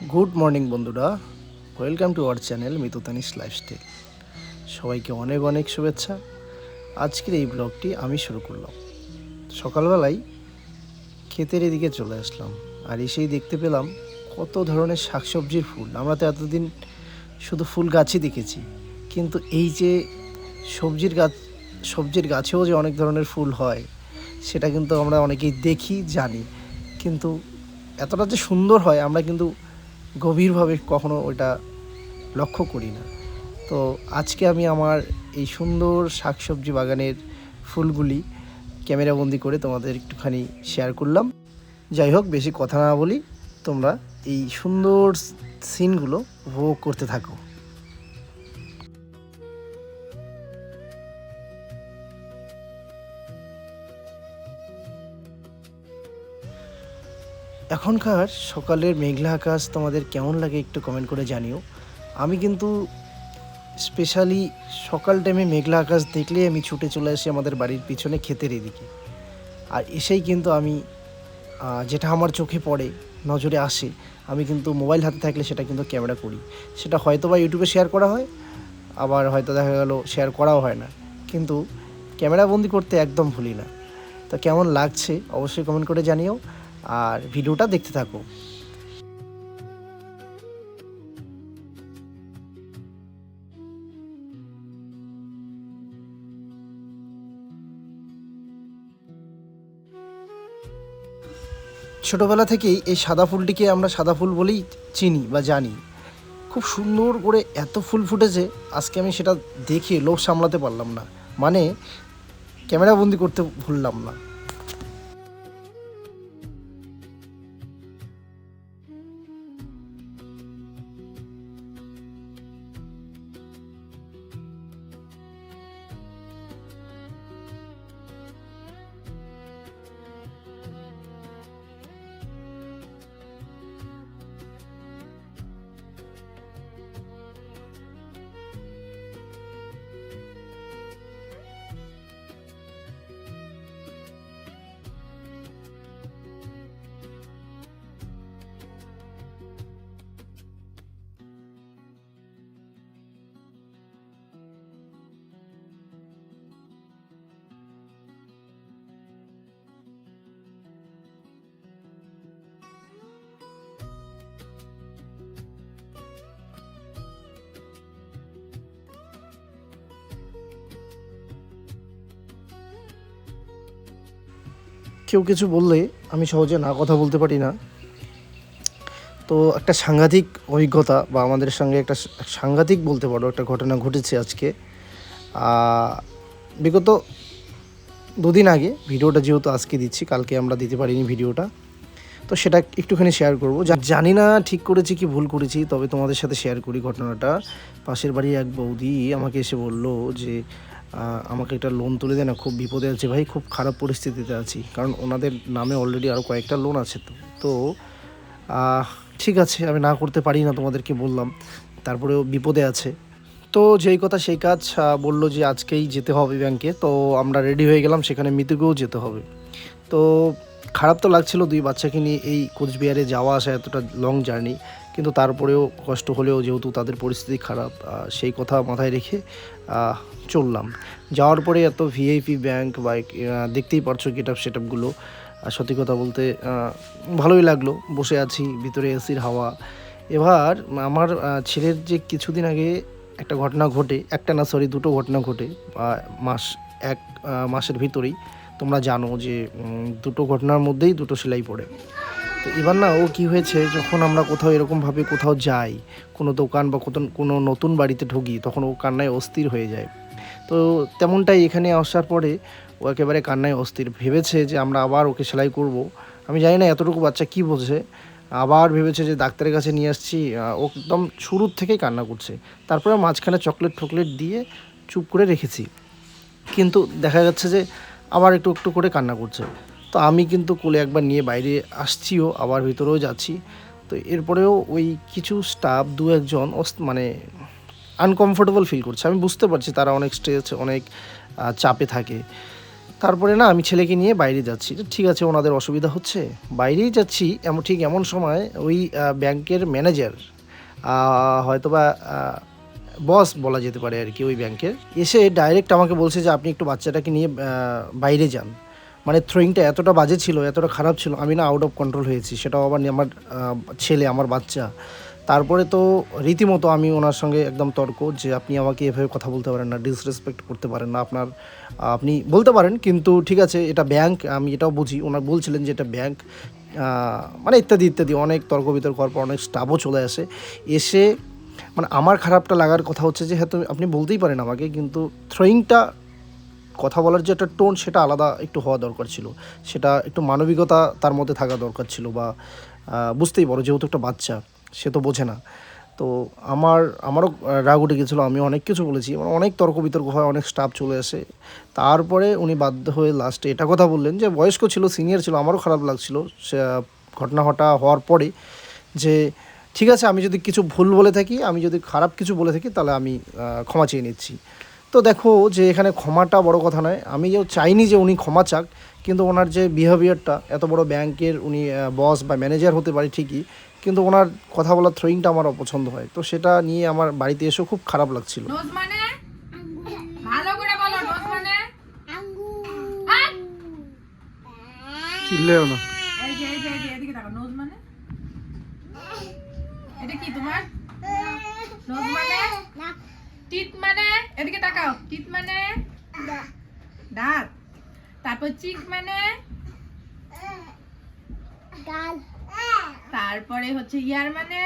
Good morning বন্ধুরা, welcome to our channel মিতুতানিস lifestyle. সবাইকে অনেক অনেক শুভেচ্ছা। আজকের এই ব্লগটি আমি শুরু করলাম। সকালবেলায় ক্ষেতের এদিকে চলে আসলাম, আর এসেই দেখতে পেলাম কত ধরনের শাকসবজির ফুল। আমরা তো এতদিন শুধু ফুল গাছই দেখেছি, কিন্তু এই যে সবজির গাছেও যে অনেক ধরনের ফুল হয় সেটা কিন্তু আমরা অনেকেই দেখি জানি, কিন্তু এতটা যে সুন্দর হয় আমরা কিন্তু গভীরভাবে কখনো ওটা লক্ষ্য করি না। তো আজকে আমি আমার এই সুন্দর শাকসবজি বাগানের ফুলগুলি ক্যামেরাবন্দি করে তোমাদের একটুখানি শেয়ার করলাম। যাই হোক, বেশি কথা না বলি, তোমরা এই সুন্দর সিনগুলো উপভোগ করতে থাকো। এখনকার সকালের মেঘলা আকাশ তোমাদের কেমন লাগে একটু কমেন্ট করে জানিও। আমি কিন্তু স্পেশালি সকাল টাইমে মেঘলা আকাশ দেখলেই আমি ছুটে চলে আসি আমাদের বাড়ির পিছনে ক্ষেতের এদিকে। আর এসেই কিন্তু আমি যেটা আমার চোখে পড়ে, নজরে আসে, আমি কিন্তু মোবাইল হাতে থাকলে সেটা কিন্তু ক্যামেরা করি। সেটা হয়তো বা ইউটিউবে শেয়ার করা হয়, আবার হয়তো দেখা গেল শেয়ার করাও হয় না, কিন্তু ক্যামেরাবন্দি করতে একদম ভুলি না। তো কেমন লাগছে অবশ্যই কমেন্ট করে জানিও, আর ভিডিওটা দেখতে থাকো। ছোটোবেলা থেকেই এই সাদা ফুলটিকে আমরা সাদা ফুল বলেই চিনি বা জানি। খুব সুন্দর করে এত ফুল ফুটেছে, আজকে আমি সেটা দেখে লোভ সামলাতে পারলাম না, মানে ক্যামেরাবন্দি করতে ভুললাম না। কেউ কিছু বললে আমি সহজে না কথা বলতে পারি না। তো একটা সাংঘাতিক অভিজ্ঞতা বা আমাদের সঙ্গে একটা সাংঘাতিক বলতে পারো একটা ঘটনা ঘটেছে আজকে। বিগত দুদিন আগে, ভিডিওটা যেহেতু আজকে দিচ্ছি, কালকে আমরা দিতে পারিনি ভিডিওটা, তো সেটা একটুখানি শেয়ার করব। জানি না ঠিক করেছি কি ভুল করেছি, তবে তোমাদের সাথে শেয়ার করি ঘটনাটা। পাশের বাড়ির এক বৌদি আমাকে এসে বলল যে আমাকে একটা লোন তুলে দে না, খুব বিপদে আছে ভাই, খুব খারাপ পরিস্থিতিতে আছি। কারণ ওনাদের নামে অলরেডি আরও কয়েকটা লোন আছে। তো ঠিক আছে, আমি না করতে পারি না, তোমাদেরকে বললাম, তারপরেও বিপদে আছে। তো যেই কথা সেই কাজ, বলল যে আজকেই যেতে হবে ব্যাংকে। তো আমরা রেডি হয়ে গেলাম, সেখানে মিতুকেও যেতে হবে। তো খারাপ তো লাগছিল দুই বাচ্চাকে নিয়ে এই কোচবিহারে যাওয়া আসা, এতটা লং জার্নি, কিন্তু তারপরেও কষ্ট হলেও যেহেতু তাদের পরিস্থিতি খারাপ, সেই কথা মাথায় রেখে চললাম। যাওয়ার পরে এত ভিআইপি ব্যাংক বা দেখতেই পারছো গেট আপ সেট আপগুলো, সত্যি কথা বলতে ভালোই লাগলো। বসে আছি ভিতরে, এসির হাওয়া। এবার আমার ছেলের যে কিছুদিন আগে একটা ঘটনা ঘটে, একটা না সরি দুটো ঘটনা ঘটে এক মাসের ভিতরেই। তোমরা জানো যে দুটো ঘটনার মধ্যেই দুটো সেলাই পড়ে। তো এবার না, ও কী হয়েছে, যখন আমরা কোথাও এরকমভাবে কোথাও যাই, কোনো দোকান বা কোনো নতুন বাড়িতে ঢুকি, তখন ও কান্নায় অস্থির হয়ে যায়। তো তেমনটাই এখানে আসার পরে ও একেবারে কান্নায় অস্থির, ভেবেছে যে আমরা আবার ওকে সেলাই করব। আমি জানি না এতটুকু বাচ্চা কী বোঝে, আবার ভেবেছে যে ডাক্তারের কাছে নিয়ে আসছি। ও একদম শুরুর থেকেই কান্না করছে। তারপরে মাঝখানে চকলেট দিয়ে চুপ করে রেখেছি, কিন্তু দেখা যাচ্ছে যে আবার একটু একটু করে কান্না করছে। তো আমি কিন্তু কোলে একবার নিয়ে বাইরে আসছিও, আবার ভিতরেও যাচ্ছি। তো এরপরেও ওই কিছু স্টাফ দু একজন মানে আনকমফোর্টেবল ফিল করছে। আমি বুঝতে পারছি তারা অনেক স্ট্রেস, অনেক চাপে থাকে। তারপরে না আমি ছেলেকে নিয়ে বাইরে যাচ্ছি, ঠিক আছে ওনাদের অসুবিধা হচ্ছে, বাইরেই যাচ্ছি। ঠিক এমন সময় ওই ব্যাংকের ম্যানেজার, হয়তোবা বস বলা যেতে পারে আর কি ওই ব্যাংকের, এসে ডাইরেক্ট আমাকে বলছে যে আপনি একটু বাচ্চাটাকে নিয়ে বাইরে যান। মানে থ্রোয়িংটা এতটা বাজে ছিল, এতটা খারাপ ছিল, আমি না আউট অফ কন্ট্রোল হয়েছি, সেটাও আবার আমার ছেলে, আমার বাচ্চা। তারপরে তো রীতিমতো আমি ওনার সঙ্গে একদম তর্ক, যে আপনি আমাকে এভাবে কথা বলতে পারেন না, ডিসরেসপেক্ট করতে পারেন না, আপনি বলতে পারেন, কিন্তু ঠিক আছে এটা ব্যাংক, আমি এটাও বুঝি। ওনার বলছিলেন যে এটা ব্যাংক, মানে ইত্যাদি ইত্যাদি অনেক তর্ক বিতর্ক হওয়ার পর অনেক স্টাফও চলে আসে। এসে মানে আমার খারাপটা লাগার কথা হচ্ছে যে হ্যাঁ আপনি বলতেই পারেন আমাকে, কিন্তু থ্রোয়িংটা, কথা বলার যে একটা টোন সেটা আলাদা একটু হওয়া দরকার ছিল, সেটা একটু মানবিকতা তার মধ্যে থাকা দরকার ছিল, বা বুঝতেই পারো যেহেতু একটা বাচ্চা, সে তো বোঝে না। তো আমারও রাগ উঠে গেছিলো, আমি অনেক কিছু বলেছি, মানে অনেক তর্ক বিতর্ক হয়, অনেক স্টাফ চলে আসে। তারপরে উনি বাধ্য হয়ে লাস্টে এটা কথা বললেন, যে বয়স্ক ছিল, সিনিয়র ছিল, আমারও খারাপ লাগছিল সে ঘটনা হওয়ার পরে, যে ঠিক আছে আমি যদি কিছু ভুল বলে থাকি, আমি যদি খারাপ কিছু বলে থাকি, তাহলে আমি ক্ষমা চেয়ে নিচ্ছি। তো দেখো যে এখানে ক্ষমাটা বড় কথা নয়, আমি চাইনি যে উনি ক্ষমা চাক, কিন্তু ওনার যে বিহেভিয়ারটা, এত বড় ব্যাংকের উনি বস বা ম্যানেজার হতে পারে ঠিকই, কিন্তু ওনার কথা বলার থ্রোয়িংটা আমার অপছন্দ হয়। তো সেটা নিয়ে আমার বাড়িতে এসেও খুব খারাপ লাগছিল। নোজ মানে ভালো করে বলো, নোজ মানে চিল্লেও না। এই যে এদিকে তাকাও, নোজ মানে এটা কি তোমার? নোজ মানে টিট মানে, এদিকে তাকাও, টিট মানে দাঁত, তারপর চিক মানে গাল, তারপরে হচ্ছে ইয়ার মানে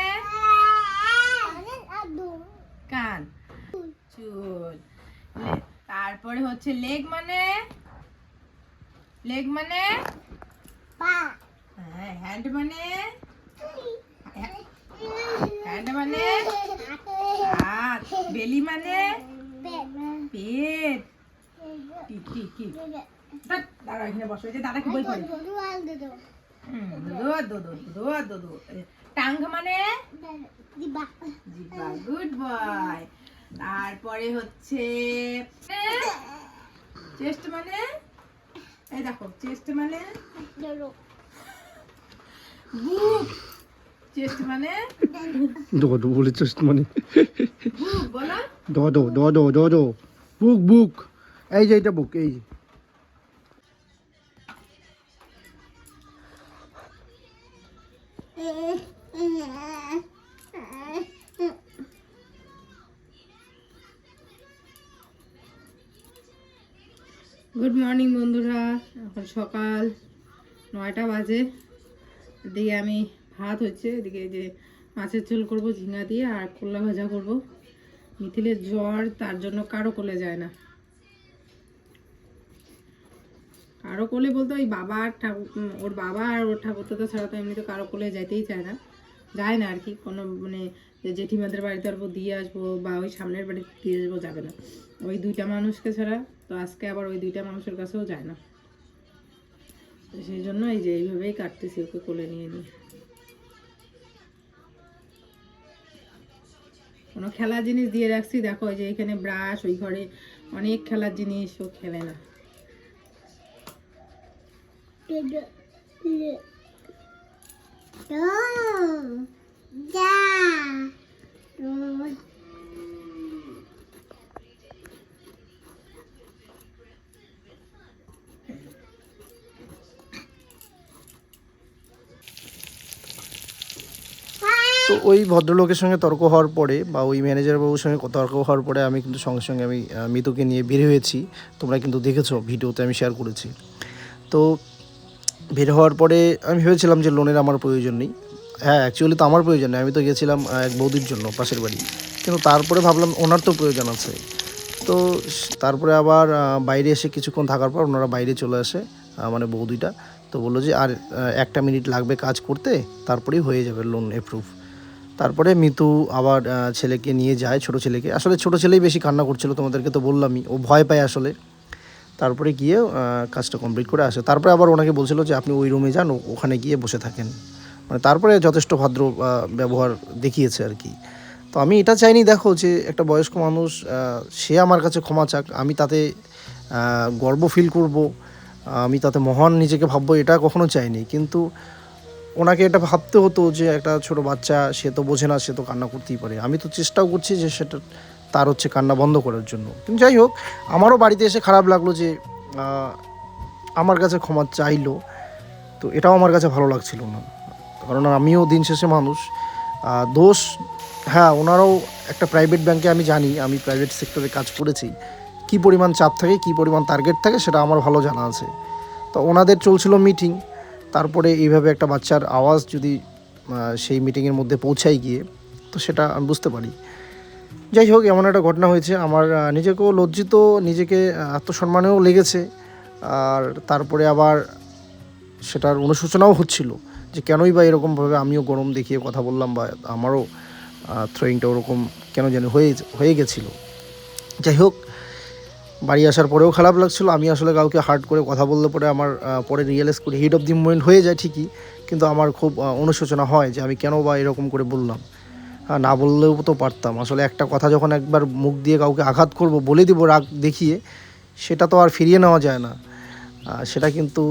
কান, চুল, তারপরে হচ্ছে লেগ মানে পা, হ্যাঁ, হ্যান্ড মানে হাত, বেলি মানে পেট, কি দাঁড়া এখানে বসো, এই যে দাদা কি বই পড়ে, টাং মানে জিহ্বা, গুড বয়। তারপরে হচ্ছে চেস্ট মানে, এই দেখো চেস্ট মানে বুক, চেস্ট মানে দো বলে চেস্ট মানে বুক, বলো দো বুক, এই যে এটা বুক, এই গুড মর্নিং বন্ধুরা, এখন সকাল 9টা বাজে। এদিকে আমি ভাত হচ্ছে, এদিকে যে মাছের ঝোল করব ঝিঙা দিয়ে, আর করলা ভাজা করব। মিথিলের জ্বর, তার জন্য কারো কোলে যায় না। কারো কোলে বলতে ওই বাবা আর ওর বাবা আর ওর ঠাকুরদাদা ছাড়া তো এমনি তো কারো কোলে যাইতেই চায় না আর কি। কোনো মানে জেঠিমাদের বাড়িতে অল্প দিয়ে আসবো, বা ওই সামনের বাড়িতে দিয়ে আসবো, যাবে না ওই দুইটা মানুষকে ছাড়া। তো আজকে আবার ওই দুইটা মানুষের কাছেও যায় না, তো সেই জন্য এই যে এইভাবেই কাটতেছি, ওকে কোলে নিয়ে নিই। কোনো খেলার জিনিস দিয়ে রাখছি, দেখো এই যে এখানে ব্রাশ, ওই ঘরে অনেক খেলার জিনিস, ও খেলে না। তো ওই ভদ্রলোকের সঙ্গে তর্ক হওয়ার পরে, বা ওই ম্যানেজার বাবুর সঙ্গে তর্ক হওয়ার পরে, আমি কিন্তু সঙ্গে সঙ্গে আমি মিতুকে নিয়ে বের হয়েছি। তোমরা কিন্তু দেখেছো, ভিডিওতে আমি শেয়ার করেছি। তো বের হওয়ার পরে আমি ভেবেছিলাম যে লোনের আমার প্রয়োজন নেই। হ্যাঁ, অ্যাকচুয়ালি তো আমার প্রয়োজন নেই, আমি তো গেছিলাম এক বৌদির জন্য পাশের বাড়ি, কিন্তু তারপরে ভাবলাম ওনার তো প্রয়োজন আছে। তো তারপরে আবার বাইরে এসে কিছুক্ষণ থাকার পর ওনারা বাইরে চলে আসে, মানে বৌদিটা। তো বললো যে আর 1 মিনিট লাগবে কাজ করতে, তারপরেই হয়ে যাবে লোন অ্যাপ্রুভ। তারপরে মিতু আবার ছেলেকে নিয়ে যায়, ছোটো ছেলেকে। আসলে ছোটো ছেলেই বেশি কান্না করছিল, তোমাদেরকে তো বললামই, ও ভয় পায় আসলে। তারপরে গিয়ে কাজটা কমপ্লিট করে আসে। তারপরে আবার ওনাকে বলছিল যে আপনি ওই রুমে যান, ওখানে গিয়ে বসে থাকেন। মানে তারপরে যথেষ্ট ভদ্র ব্যবহার দেখিয়েছে আর কি। তো আমি এটা চাইনি, দেখো যে একটা বয়স্ক মানুষ, সে আমার কাছে ক্ষমা চাক, আমি তাতে গর্ব ফিল করব, আমি তাতে মহান নিজেকে ভাববো, এটা কখনো চাইনি। কিন্তু ওনাকে এটা ভাবতে হতো যে একটা ছোটো বাচ্চা, সে তো বোঝে না, সে তো কান্না করতেই পারে। আমি তো চেষ্টাও করছি যে সেটা তার হচ্ছে কান্না বন্ধ করার জন্য। কিন্তু যাই হোক, আমারও বাড়িতে এসে খারাপ লাগলো যে আমার কাছে ক্ষমা চাইলো, তো এটাও আমার কাছে ভালো লাগছিল না, কারণ আমিও দিন শেষে মানুষ। দোষ, হ্যাঁ, ওনারাও একটা প্রাইভেট ব্যাংকে, আমি জানি, আমি প্রাইভেট সেক্টরে কাজ করেছি, কী পরিমাণ চাপ থাকে, কী পরিমাণ টার্গেট থাকে, সেটা আমার ভালো জানা আছে। তো ওনাদের চলছিল মিটিং, তারপরে এইভাবে একটা বাচ্চার আওয়াজ যদি সেই মিটিংয়ের মধ্যে পৌঁছায় গিয়ে, তো সেটা আমি বুঝতে পারি। যাই হোক, এমন একটা ঘটনা হয়েছে, আমার নিজেকেও লজ্জিত, নিজেকে আত্মসম্মানেও লেগেছে। আর তারপরে আবার সেটার অনুশোচনাও হচ্ছিল যে কেনই বা এরকমভাবে আমিও গরম দেখিয়ে কথা বললাম, বা আমারও থ্রোয়িংটা ওরকম কেন জানি হয়ে গেছিলো। যাই হোক, বাড়ি আসার পরেও খারাপ লাগছিল। আমি আসলে কাউকে হার্ড করে কথা বললে পরে আমার পরে রিয়েলাইজ করি, হিট অফ দি মোমেন্ট হয়ে যায় ঠিকই, কিন্তু আমার খুব অনুশোচনা হয় যে আমি কেন বা এরকম করে বললাম। না বললেও তো পারতাম। আসলে একটা কথা যখন একবার মুখ দিয়ে কাউকে আঘাত করব, বলে দিব রাগ দেখিয়ে, সেটা তো আর ফিরিয়ে নেওয়া যায় না। সেটা কিন্তু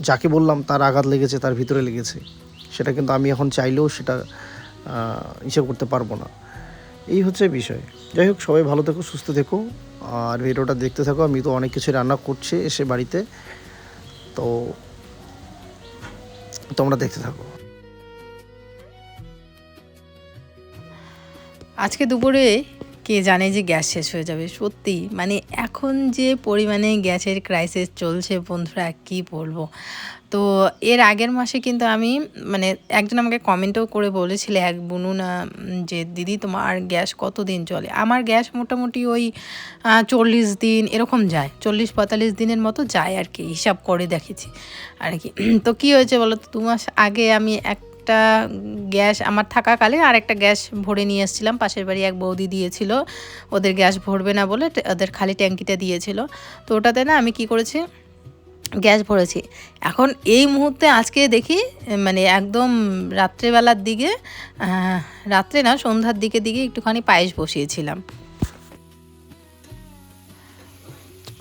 যাকে বললাম তার আঘাত লেগেছে, তার ভিতরে লেগেছে, সেটা কিন্তু আমি এখন চাইলেও সেটা করতে পারবো না। এই হচ্ছে বিষয়। যাই হোক, সবাই ভালো থেকো, সুস্থ থেকো, আর ভিডিওটা দেখতে থাকো। আমি তো অনেক কিছু রান্না করছি এসে বাড়িতে, তো তোমরা দেখতে থাকো। আজকে দুপুরে কে জানে যে গ্যাস শেষ হয়ে যাবে, সত্যি মানে এখন যে পরিমাণে গ্যাসের ক্রাইসিস চলছে বন্ধুরা, কি বলবো। তো এর আগের মাসে কিন্তু আমি মানে একজন আমাকে কমেন্টও করে বলেছিল, এক বুনু না, যে দিদি তোমার গ্যাস কত দিন চলে। আমার গ্যাস মোটামুটি ওই 40 দিন এরকম যায়, 40-45 দিনের মতো যায় আর কি, হিসাব করে দেখেছি আর কি। তো কী হয়েছে বলো তো, 2 মাস আগে আমি একটা গ্যাস আমার থাকাকালে আর একটা গ্যাস ভরে নিয়ে এসেছিলাম, পাশের বাড়ি এক বৌদি দিয়েছিল, ওদের গ্যাস ভরবে না বলে ওদের খালি ট্যাঙ্কিটা দিয়েছিল। তো ওটাতে না আমি কি করেছি, গ্যাস ভরেছি। এখন এই মুহূর্তে আজকে দেখি মানে একদম রাত্রেবেলার দিকে, রাত্রে না সন্ধ্যার দিকে একটুখানি পায়েস বসিয়েছিলাম।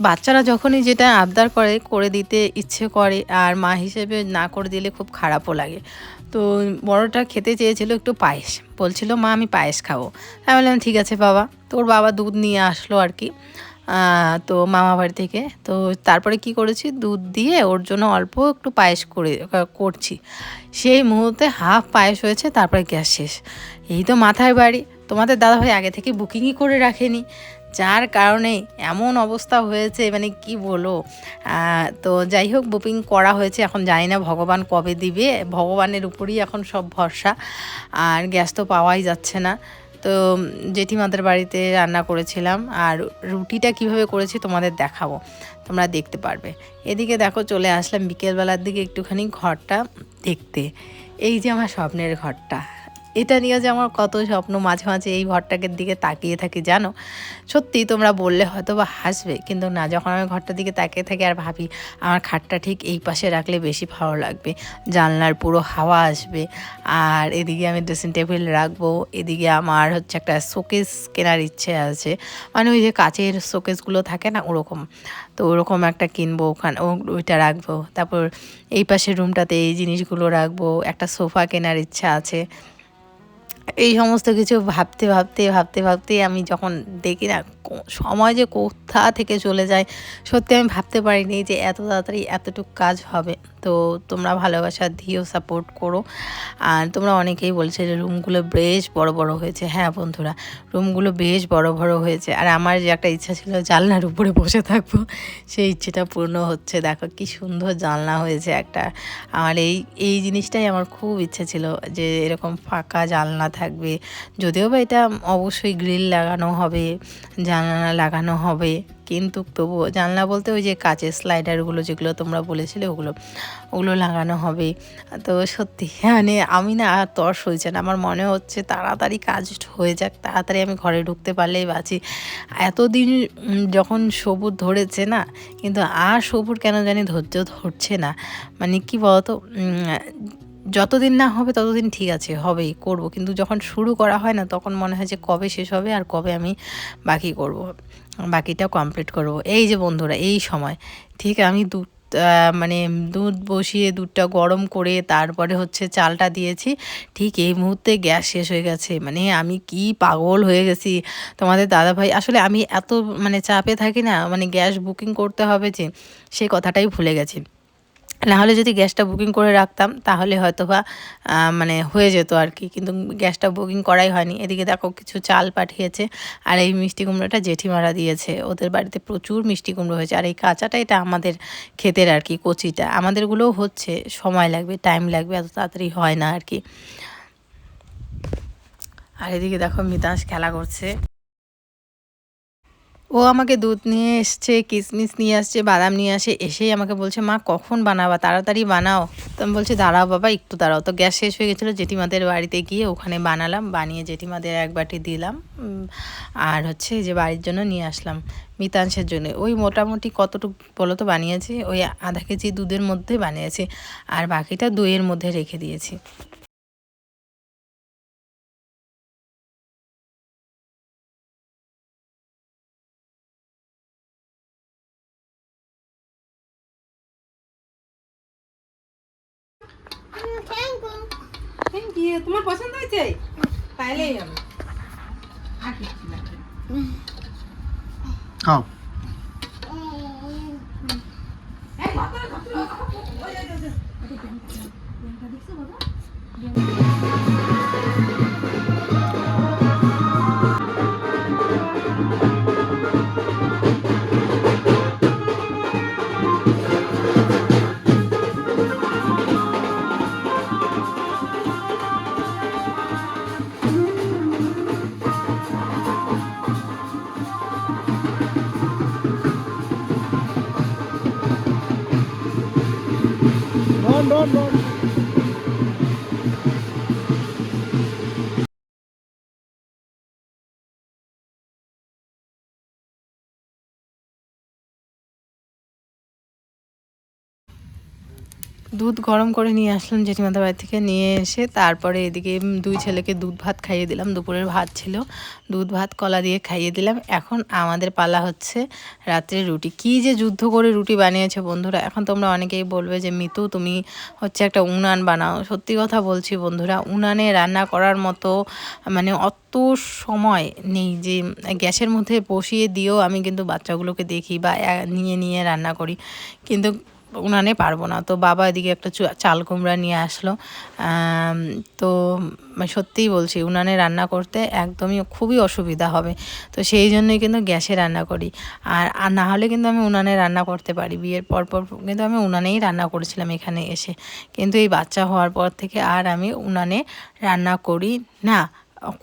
বাচ্চারা যখনই যেটা আবদার করে দিতে ইচ্ছে করে, আর মা হিসেবে না করে দিলে খুব খারাপও লাগে। তো বড়টা খেতে চেয়েছিল একটু পায়েস, বলছিল মা আমি পায়েস খাবো। আমি বললাম ঠিক আছে বাবা। তো ওর বাবা দুধ নিয়ে আসলো আর কি, তো মামা বাড়ি থেকে। তো তারপরে কি করেছি, দুধ দিয়ে ওর জন্য অল্প একটু পায়েস করছি। সেই মুহূর্তে হাফ পায়েস হয়েছে, তারপরে গ্যাস শেষ। এই তো মাথায় বাড়ি, তোমাদের দাদাভাই আগে থেকে বুকিংই করে রাখেনি, যার কারণে এমন অবস্থা হয়েছে, মানে কি বলো। তো যাই হোক, বুকিং করা হয়েছে, এখন জানি না ভগবান কবে দিবে, ভগবানের উপরই এখন সব ভরসা। আর গ্যাস তো পাওয়াই যাচ্ছে না। তো জেঠিমাদের বাড়িতে রান্না করেছিলাম, আর রুটিটা কিভাবে করেছি তোমাদের দেখাবো, তোমরা দেখতে পারবে। এদিকে দেখো চলে আসলাম বিকেলবেলার দিকে একটুখানি ঘরটা দেখতে। এই যে আমার স্বপ্নের ঘরটা, এটা নিয়ে যে আমার কত স্বপ্ন, মাঝে মাঝে এই ঘরটাকে দিকে তাকিয়ে থাকি জানো। সত্যি তোমরা বললে হয়তো বা হাসবে, কিন্তু না, যখন আমি ঘরটার দিকে তাকিয়ে থাকি আর ভাবি আমার খাটটা ঠিক এই পাশে রাখলে বেশি ভালো লাগবে, জানলার পুরো হাওয়া আসবে। আর এদিকে আমি ড্রেসিং টেবিল রাখবো, এদিকে আমার হচ্ছে একটা শোকেস কেনার ইচ্ছে আছে, মানে ওই যে কাচের শোকেসগুলো থাকে না ওরকম। তো ওরকম একটা কিনবো, ওখানে ওইটা রাখবো। তারপর এই পাশের রুমটাতে এই জিনিসগুলো রাখবো, একটা সোফা কেনার ইচ্ছা আছে। এই সমস্ত কিছু ভাবতে আমি যখন দেখি না সময় যে কোথা থেকে চলে যায়, সত্যি আমি ভাবতে পারিনি যে এত তাড়াতাড়ি এতটুকু কাজ হবে। তো তোমরা ভালোবাসা দিও, সাপোর্ট করো। আর তোমরা অনেকেই বলছে যে রুমগুলো বেশ বড় বড় হয়েছে। হ্যাঁ বন্ধুরা, রুমগুলো বেশ বড় বড় হয়েছে। আর আমার যে একটা ইচ্ছা ছিল জানলার উপরে বসে থাকবো, সেই ইচ্ছেটা পূর্ণ হচ্ছে। দেখো কি সুন্দর জানলা হয়েছে একটা। আমার এই জিনিসটাই আমার খুব ইচ্ছে ছিল যে এরকম ফাঁকা জানলা থাকবে। যদিও বা এটা অবশ্যই গ্রিল লাগানো হবে, জানলা লাগানো হবে, কিন্তু তবুও জানলা বলতে ওই যে কাচের স্লাইডারগুলো যেগুলো তোমরা বলেছিলে ওগুলো লাগানো হবে। তো সত্যি মানে আমি না আর তর সইছে না, আমার মনে হচ্ছে তাড়াতাড়ি কাজ হয়ে যাক, তাড়াতাড়ি আমি ঘরে ঢুকতে পারলেই বাঁচি। এতদিন যখন সবুর ধরেছে না, কিন্তু আর সবুর কেন জানি ধৈর্য ধরছে না। মানে কি বলতো, যতদিন না হবে ততদিন ঠিক আছে, হবেই, করব, কিন্তু যখন শুরু করা হয় না তখন মনে হয় যে কবে শেষ হবে আর কবে আমি বাকি করব। বাকিটা কমপ্লিট করব। এই যে বন্ধুরা, এই সময় ঠিক আমি মানে দুধ বসিয়ে দুধটা গরম করে তারপরে হচ্ছে চালটা দিয়েছি, ঠিক এই মুহূর্তে গ্যাস শেষ হয়ে গেছে। মানে আমি কি পাগল হয়ে গেছি। তোমাদের দাদাভাই আসলে আমি এত মানে চাপে থাকি না, মানে গ্যাস বুকিং করতে হবে যে সেই কথাটাই ভুলে গেছি। নাহলে যদি গ্যাসটা বুকিং করে রাখতাম তাহলে হয়তো বা মানে হয়ে যেত আর কি, কিন্তু গ্যাসটা বুকিং করাই হয়নি। এদিকে দেখো কিছু চাল পাঠিয়েছে, আর এই মিষ্টি কুমড়োটা জেঠিমারা দিয়েছে। ওদের বাড়িতে প্রচুর মিষ্টি কুমড়ো হয়েছে, আর এই কাঁচাটা এটা আমাদের ক্ষেতের আর কি, কচিটা। আমাদেরগুলোও হচ্ছে, সময় লাগবে, টাইম লাগবে, এত তাড়াতাড়ি হয় না আর কি। আর এদিকে দেখো মিতাস খেলা করছে। ও আমাকে দুধ নিয়ে এসছে, কিশমিশ নিয়ে আসছে, বাদাম নিয়ে আসে, এসেই আমাকে বলছে মা কখন বানাবা, তাড়াতাড়ি বানাও। তো আমি বলছি দাঁড়াও বাবা, একটু দাঁড়াও। তো গ্যাস শেষ হয়ে গেছিলো, জেঠিমাদের বাড়িতে গিয়ে ওখানে বানালাম, বানিয়ে জেঠিমাদের এক বাটি দিলাম। আর হচ্ছে যে বাড়ির জন্য নিয়ে আসলাম মিতাংশের জন্য। ওই মোটামুটি কতটুকু বলো তো বানিয়েছি, ওই আধা কেজি দুধের মধ্যে বানিয়েছি, আর বাকিটা দইয়ের মধ্যে রেখে দিয়েছি। Thank you. তোমার পছন্দ হয়েছে? তাইলেই হবে, আর কিছু না। খাও। দুধ গরম করে নিয়ে আসলাম জেঠিমাদের বাড়ি থেকে, নিয়ে এসে তারপরে এদিকে দুই ছেলেকে দুধ ভাত খাইয়ে দিলাম। দুপুরের ভাত ছিল, দুধ ভাত কলা দিয়ে খাইয়ে দিলাম। এখন আমাদের পালা হচ্ছে রাত্রে রুটি। কি যে যুদ্ধ করে রুটি বানিয়েছে বন্ধুরা। এখন তোমরা অনেকেই বলবে যে মিতু তুমি হচ্ছে একটা উনান বানাও। সত্যি কথা বলছি বন্ধুরা, উনানে রান্না করার মতো মানে অত সময় নেই যে গ্যাসের মধ্যে বসিয়ে দিয়েও আমি কিন্তু বাচ্চাগুলোকে দেখি বা নিয়ে নিয়ে রান্না করি, কিন্তু উনানে পারবো না। তো বাবা এদিকে একটা চাল কুমড়া নিয়ে আসলো। তো সত্যিই বলছি উনানে রান্না করতে একদমই খুবই অসুবিধা হবে, তো সেই জন্যই কিন্তু গ্যাসে রান্না করি। আর না হলে কিন্তু আমি উনানে রান্না করতে পারি। বিয়ের পর কিন্তু আমি উনানেই রান্না করেছিলাম এখানে এসে, কিন্তু এই বাচ্চা হওয়ার পর থেকে আর আমি উনানে রান্না করি না,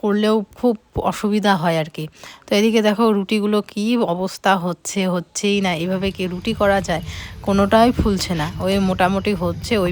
করলেও খুব অসুবিধা হয় আর কি। তো এদিকে দেখো রুটিগুলো কি অবস্থা হচ্ছেই না। এভাবে কি রুটি করা যায়? কোনোটাই ফুলছে না, ওই মোটামুটি হচ্ছে ওই